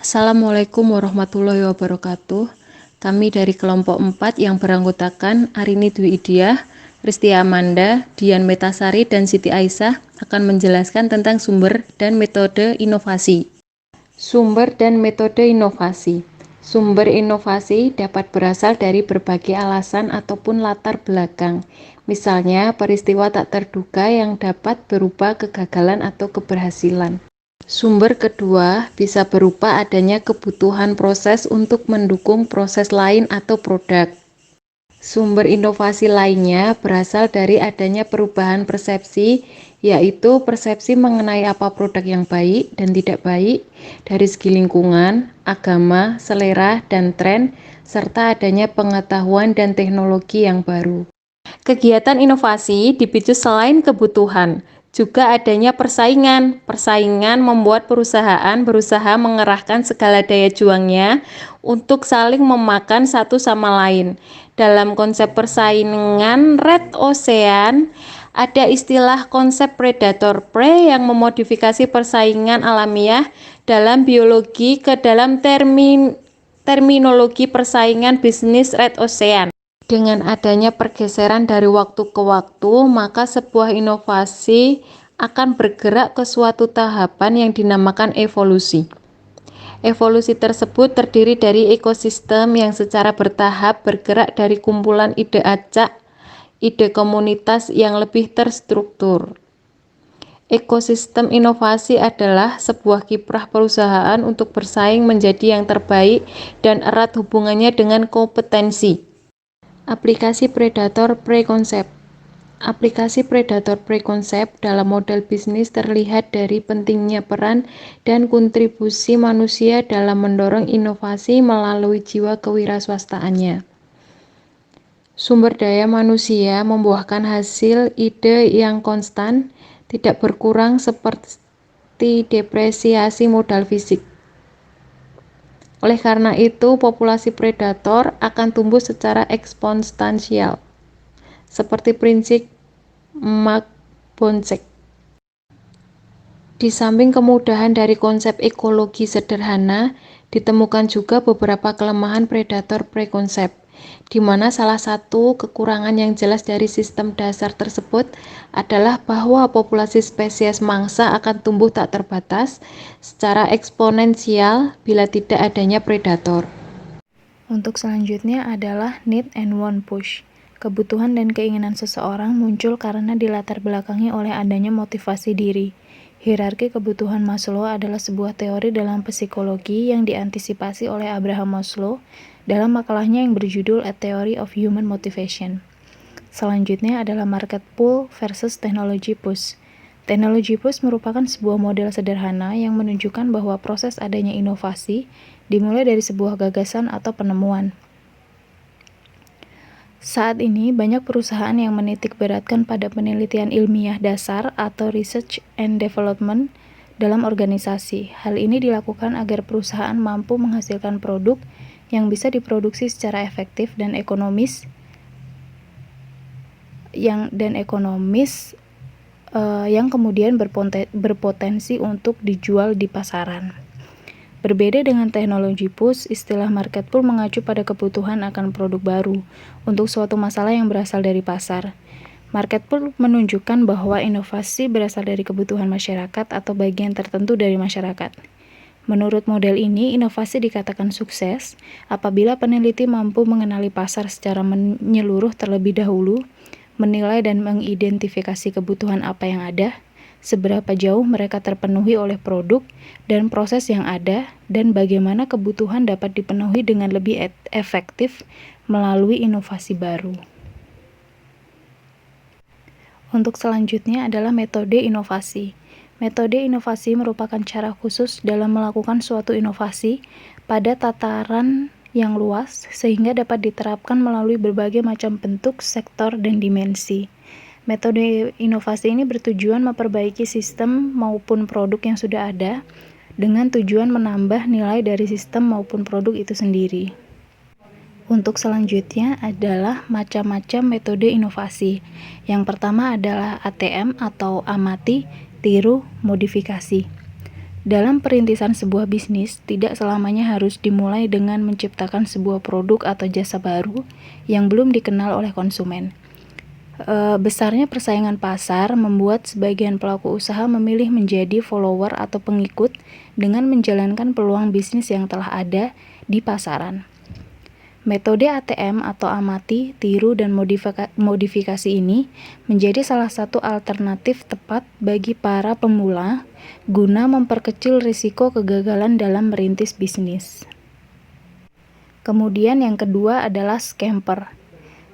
Assalamualaikum warahmatullahi wabarakatuh. Kami dari kelompok 4 yang beranggotakan Arini Dwi Idiah, Risti Amanda, Dian Metasari, dan Siti Aisyah akan menjelaskan tentang sumber dan metode inovasi. Sumber dan metode inovasi. Sumber inovasi dapat berasal dari berbagai alasan ataupun latar belakang. Misalnya, peristiwa tak terduga yang dapat berupa kegagalan atau keberhasilan. Sumber kedua bisa berupa adanya kebutuhan proses untuk mendukung proses lain atau produk. Sumber inovasi lainnya berasal dari adanya perubahan persepsi, yaitu persepsi mengenai apa produk yang baik dan tidak baik dari segi lingkungan, agama, selera, dan tren, serta adanya pengetahuan dan teknologi yang baru. Kegiatan inovasi dipicu selain kebutuhan, juga adanya persaingan. Persaingan membuat perusahaan berusaha mengerahkan segala daya juangnya untuk saling memakan satu sama lain. Dalam konsep persaingan Red Ocean, ada istilah konsep predator prey yang memodifikasi persaingan alamiah dalam biologi ke dalam terminologi persaingan bisnis Red Ocean. Dengan adanya pergeseran dari waktu ke waktu, maka sebuah inovasi akan bergerak ke suatu tahapan yang dinamakan evolusi. Evolusi tersebut terdiri dari ekosistem yang secara bertahap bergerak dari kumpulan ide acak, ide komunitas yang lebih terstruktur. Ekosistem inovasi adalah sebuah kiprah perusahaan untuk bersaing menjadi yang terbaik dan erat hubungannya dengan kompetensi. Aplikasi predator preconcept. Aplikasi predator preconcept dalam model bisnis terlihat dari pentingnya peran dan kontribusi manusia dalam mendorong inovasi melalui jiwa kewirausahaannya. Sumber daya manusia membuahkan hasil ide yang konstan, tidak berkurang seperti depresiasi modal fisik. Oleh karena itu, populasi predator akan tumbuh secara eksponensial, seperti prinsip Mark-Bonsek. Di samping kemudahan dari konsep ekologi sederhana, ditemukan juga beberapa kelemahan predator preconcept, di mana salah satu kekurangan yang jelas dari sistem dasar tersebut adalah bahwa populasi spesies mangsa akan tumbuh tak terbatas secara eksponensial bila tidak adanya predator. Untuk selanjutnya adalah need and want push. Kebutuhan dan keinginan seseorang muncul karena dilatar belakangi oleh adanya motivasi diri. Hierarki kebutuhan Maslow adalah sebuah teori dalam psikologi yang diantisipasi oleh Abraham Maslow dalam makalahnya yang berjudul A Theory of Human Motivation. Selanjutnya adalah market pull versus technology push. Teknologi push merupakan sebuah model sederhana yang menunjukkan bahwa proses adanya inovasi dimulai dari sebuah gagasan atau penemuan. Saat ini, banyak perusahaan yang menitik beratkan pada penelitian ilmiah dasar atau research and development dalam organisasi. Hal ini dilakukan agar perusahaan mampu menghasilkan produk yang bisa diproduksi secara efektif dan ekonomis yang kemudian berpotensi untuk dijual di pasaran. Berbeda dengan teknologi push, istilah market pull mengacu pada kebutuhan akan produk baru untuk suatu masalah yang berasal dari pasar. Market pull menunjukkan bahwa inovasi berasal dari kebutuhan masyarakat atau bagian tertentu dari masyarakat. Menurut model ini, inovasi dikatakan sukses apabila peneliti mampu mengenali pasar secara menyeluruh terlebih dahulu, menilai dan mengidentifikasi kebutuhan apa yang ada, seberapa jauh mereka terpenuhi oleh produk dan proses yang ada, dan bagaimana kebutuhan dapat dipenuhi dengan lebih efektif melalui inovasi baru. Untuk selanjutnya adalah metode inovasi. Metode inovasi merupakan cara khusus dalam melakukan suatu inovasi pada tataran yang luas sehingga dapat diterapkan melalui berbagai macam bentuk, sektor, dan dimensi. Metode inovasi ini bertujuan memperbaiki sistem maupun produk yang sudah ada dengan tujuan menambah nilai dari sistem maupun produk itu sendiri. Untuk selanjutnya adalah macam-macam metode inovasi. Yang pertama adalah ATM atau amati, tiru, modifikasi. Dalam perintisan sebuah bisnis, tidak selamanya harus dimulai dengan menciptakan sebuah produk atau jasa baru yang belum dikenal oleh konsumen. Besarnya persaingan pasar membuat sebagian pelaku usaha memilih menjadi follower atau pengikut dengan menjalankan peluang bisnis yang telah ada di pasaran. Metode ATM atau amati, tiru, dan modifikasi ini menjadi salah satu alternatif tepat bagi para pemula guna memperkecil risiko kegagalan dalam merintis bisnis. Kemudian yang kedua adalah scamper.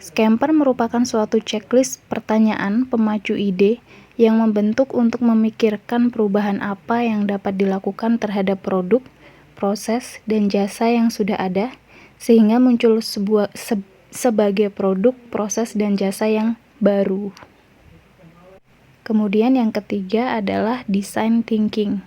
Scamper merupakan suatu checklist pertanyaan pemacu ide yang membentuk untuk memikirkan perubahan apa yang dapat dilakukan terhadap produk, proses, dan jasa yang sudah ada, sehingga muncul sebagai produk, proses, dan jasa yang baru. Kemudian yang ketiga adalah design thinking.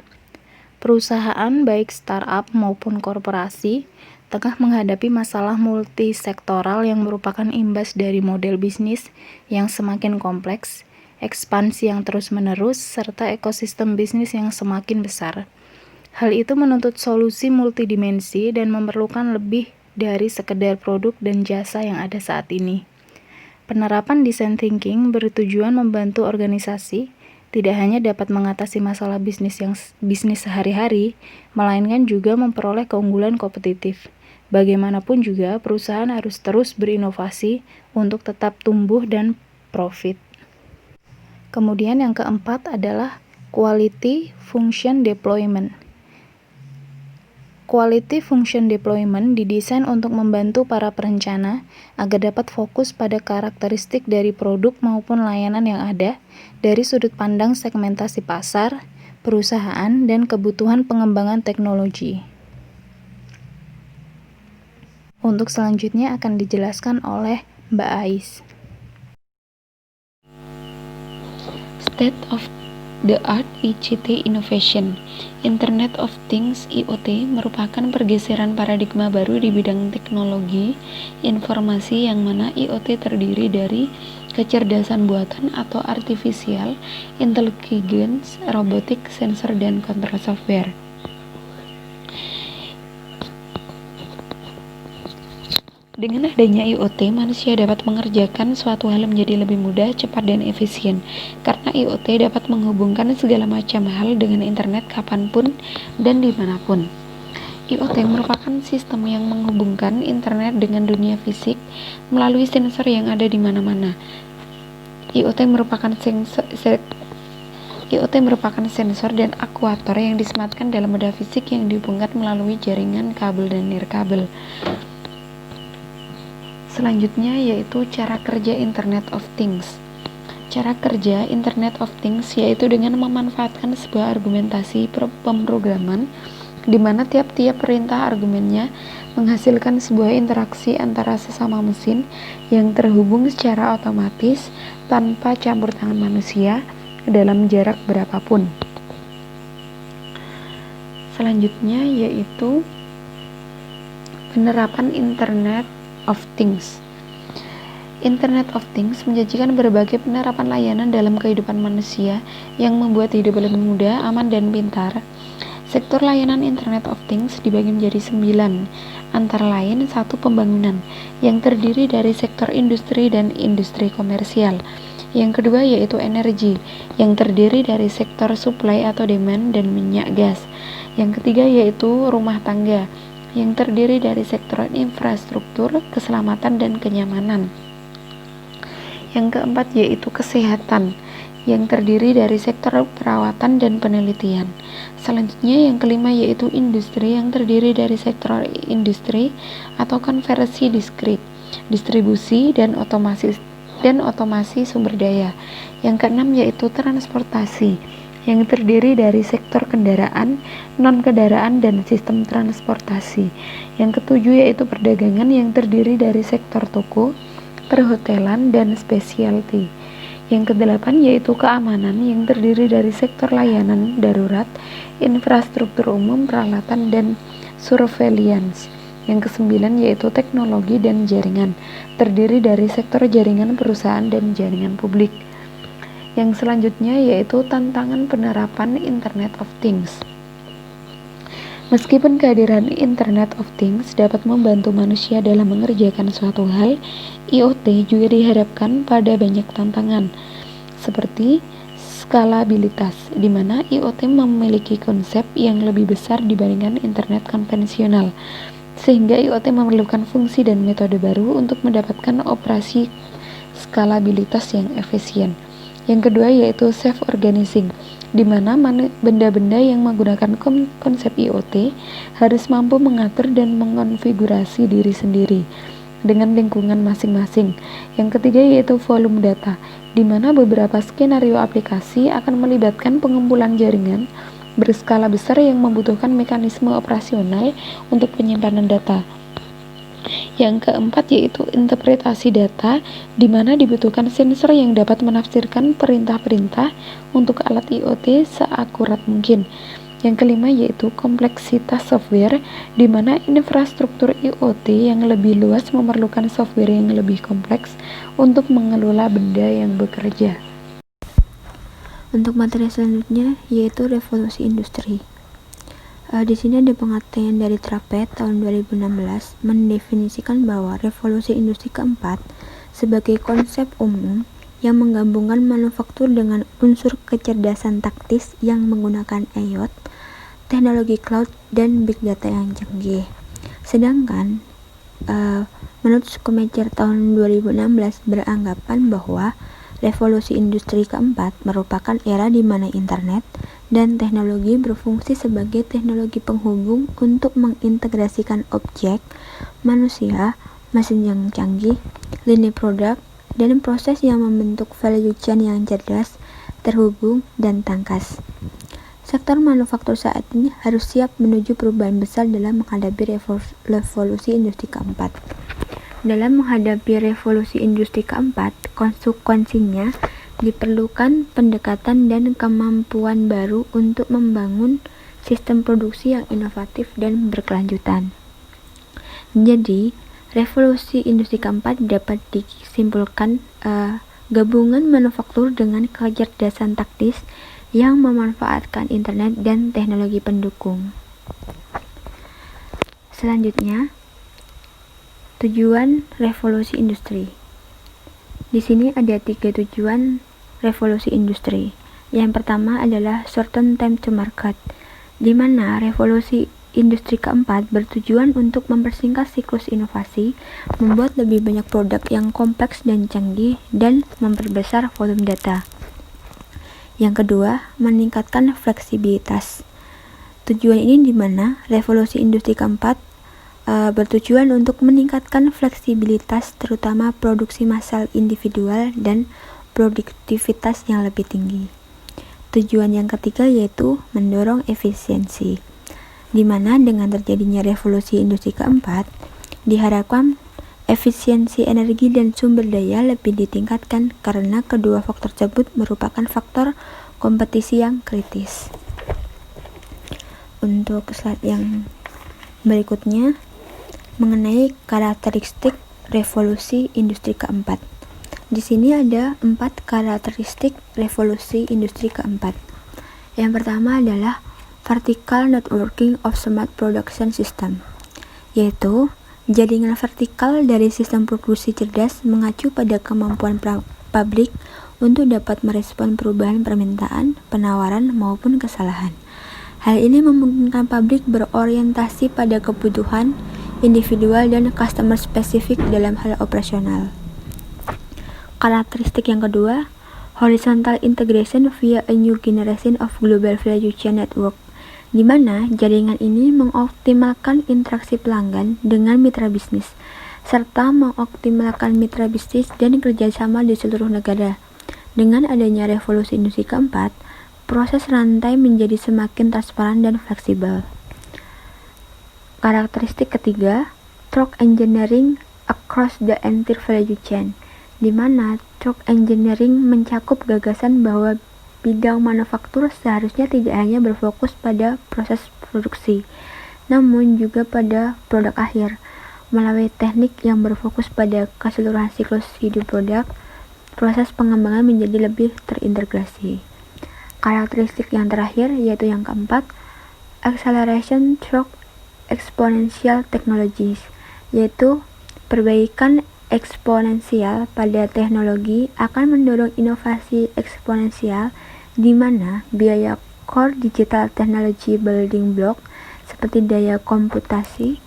Perusahaan baik startup maupun korporasi tengah menghadapi masalah multisektoral yang merupakan imbas dari model bisnis yang semakin kompleks, ekspansi yang terus-menerus, serta ekosistem bisnis yang semakin besar. Hal itu menuntut solusi multidimensi dan memerlukan lebih dari sekedar produk dan jasa yang ada saat ini. Penerapan design thinking bertujuan membantu organisasi tidak hanya dapat mengatasi masalah bisnis sehari-hari, melainkan juga memperoleh keunggulan kompetitif. Bagaimanapun juga, perusahaan harus terus berinovasi untuk tetap tumbuh dan profit. Kemudian yang keempat adalah quality function deployment. Quality function deployment didesain untuk membantu para perencana agar dapat fokus pada karakteristik dari produk maupun layanan yang ada dari sudut pandang segmentasi pasar, perusahaan, dan kebutuhan pengembangan teknologi. Untuk selanjutnya akan dijelaskan oleh Mbak Ais. State of the art ICT innovation. Internet of Things IoT merupakan pergeseran paradigma baru di bidang teknologi informasi yang mana IoT terdiri dari kecerdasan buatan atau artificial intelligence, robotik, sensor, dan kontrol software. Dengan adanya IoT, manusia dapat mengerjakan suatu hal menjadi lebih mudah, cepat, dan efisien. Karena IoT dapat menghubungkan segala macam hal dengan internet kapanpun dan dimanapun. IoT merupakan sistem yang menghubungkan internet dengan dunia fisik melalui sensor yang ada di mana-mana. IoT merupakan sensor dan aktuator yang disematkan dalam benda fisik yang dihubungkan melalui jaringan kabel dan nirkabel. Selanjutnya yaitu cara kerja Internet of Things. Cara kerja Internet of Things yaitu dengan memanfaatkan sebuah argumentasi pemrograman di mana tiap-tiap perintah argumennya menghasilkan sebuah interaksi antara sesama mesin yang terhubung secara otomatis tanpa campur tangan manusia dalam jarak berapapun. Selanjutnya yaitu penerapan Internet of Things. Internet of Things menjanjikan berbagai penerapan layanan dalam kehidupan manusia yang membuat hidup lebih mudah, aman, dan pintar. Sektor layanan Internet of Things dibagi menjadi 9, antara lain 1 pembangunan, yang terdiri dari sektor industri dan industri komersial. Yang kedua yaitu energi, yang terdiri dari sektor supply atau demand dan minyak gas. Yang ketiga yaitu rumah tangga, yang terdiri dari sektor infrastruktur, keselamatan, dan kenyamanan. Yang keempat yaitu kesehatan, yang terdiri dari sektor perawatan dan penelitian. Selanjutnya yang kelima yaitu industri, yang terdiri dari sektor industri atau konversi diskrit, distribusi, dan otomasi sumber daya. Yang keenam yaitu transportasi, yang terdiri dari sektor kendaraan, non-kendaraan, dan sistem transportasi. Yang ketujuh yaitu perdagangan, yang terdiri dari sektor toko, perhotelan, dan specialty. Yang kedelapan yaitu keamanan, yang terdiri dari sektor layanan darurat, infrastruktur umum, peralatan, dan surveillance. Yang kesembilan yaitu teknologi dan jaringan, terdiri dari sektor jaringan perusahaan dan jaringan publik. Yang selanjutnya yaitu tantangan penerapan Internet of Things. Meskipun kehadiran Internet of Things dapat membantu manusia dalam mengerjakan suatu hal, IoT juga dihadapkan pada banyak tantangan, seperti skalabilitas, di mana IoT memiliki konsep yang lebih besar dibandingkan internet konvensional, sehingga IoT memerlukan fungsi dan metode baru untuk mendapatkan operasi skalabilitas yang efisien. Yang kedua yaitu self-organizing, di mana benda-benda yang menggunakan konsep IoT harus mampu mengatur dan mengonfigurasi diri sendiri dengan lingkungan masing-masing. Yang ketiga yaitu volume data, di mana beberapa skenario aplikasi akan melibatkan pengumpulan jaringan berskala besar yang membutuhkan mekanisme operasional untuk penyimpanan data. Yang keempat yaitu interpretasi data, di mana dibutuhkan sensor yang dapat menafsirkan perintah-perintah untuk alat IoT seakurat mungkin. Yang kelima yaitu kompleksitas software, di mana infrastruktur IoT yang lebih luas memerlukan software yang lebih kompleks untuk mengelola benda yang bekerja. Untuk materi selanjutnya yaitu revolusi industri. Di sini ada pengertian dari Trapet tahun 2016 mendefinisikan bahwa revolusi industri keempat sebagai konsep umum yang menggabungkan manufaktur dengan unsur kecerdasan taktis yang menggunakan IoT, teknologi cloud, dan big data yang canggih. Sedangkan menurut Schumacher tahun 2016 beranggapan bahwa revolusi industri keempat merupakan era di mana internet dan teknologi berfungsi sebagai teknologi penghubung untuk mengintegrasikan objek, manusia, mesin yang canggih, lini produk, dan proses yang membentuk value chain yang cerdas, terhubung, dan tangkas. Sektor manufaktur saat ini harus siap menuju perubahan besar dalam menghadapi revolusi industri keempat. Dalam menghadapi revolusi industri keempat, konsekuensinya diperlukan pendekatan dan kemampuan baru untuk membangun sistem produksi yang inovatif dan berkelanjutan. Jadi, revolusi industri keempat dapat disimpulkan gabungan manufaktur dengan kecerdasan taktis yang memanfaatkan internet dan teknologi pendukung. Selanjutnya, tujuan revolusi industri. Di sini ada 3 tujuan revolusi industri. Yang pertama adalah shorten time to market, di mana revolusi industri keempat bertujuan untuk mempersingkat siklus inovasi, membuat lebih banyak produk yang kompleks dan canggih, dan memperbesar volume data. Yang kedua, meningkatkan fleksibilitas. Tujuan ini di mana revolusi industri keempat bertujuan untuk meningkatkan fleksibilitas, terutama produksi massal individual dan produktivitas yang lebih tinggi. Tujuan yang ketiga yaitu mendorong efisiensi, di mana dengan terjadinya revolusi industri keempat, diharapkan efisiensi energi dan sumber daya lebih ditingkatkan karena kedua faktor tersebut merupakan faktor kompetisi yang kritis. Untuk slide yang berikutnya mengenai karakteristik revolusi industri keempat. Di sini ada 4 karakteristik revolusi industri keempat. Yang pertama adalah vertical networking of smart production system, yaitu jaringan vertikal dari sistem produksi cerdas mengacu pada kemampuan pabrik untuk dapat merespon perubahan permintaan, penawaran, maupun kesalahan. Hal ini memungkinkan pabrik berorientasi pada kebutuhan individual dan customer spesifik dalam hal operasional. Karakteristik yang kedua, horizontal integration via a new generation of global value chain network, di mana jaringan ini mengoptimalkan interaksi pelanggan dengan mitra bisnis, serta mengoptimalkan mitra bisnis dan kerjasama di seluruh negara. Dengan adanya revolusi industri keempat, proses rantai menjadi semakin transparan dan fleksibel. Karakteristik ketiga, through engineering across the entire value chain, di mana through engineering mencakup gagasan bahwa bidang manufaktur seharusnya tidak hanya berfokus pada proses produksi, namun juga pada produk akhir. Melalui teknik yang berfokus pada keseluruhan siklus hidup produk, proses pengembangan menjadi lebih terintegrasi. Karakteristik yang terakhir yaitu yang keempat, acceleration through exponential technologies, yaitu perbaikan eksponensial pada teknologi akan mendorong inovasi eksponensial di mana biaya core digital technology building block seperti daya komputasi,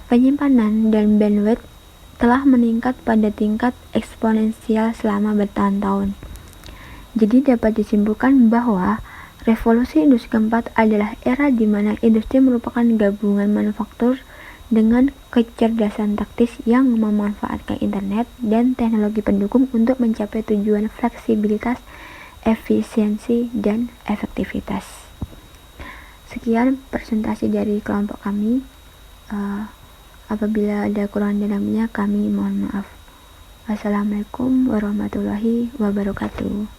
penyimpanan, dan bandwidth telah meningkat pada tingkat eksponensial selama bertahun-tahun. Jadi dapat disimpulkan bahwa revolusi industri keempat adalah era di mana industri merupakan gabungan manufaktur dengan kecerdasan taktis yang memanfaatkan internet dan teknologi pendukung untuk mencapai tujuan fleksibilitas, efisiensi, dan efektivitas. Sekian presentasi dari kelompok kami. Apabila ada kurang dalamnya, kami mohon maaf. Wassalamualaikum warahmatullahi wabarakatuh.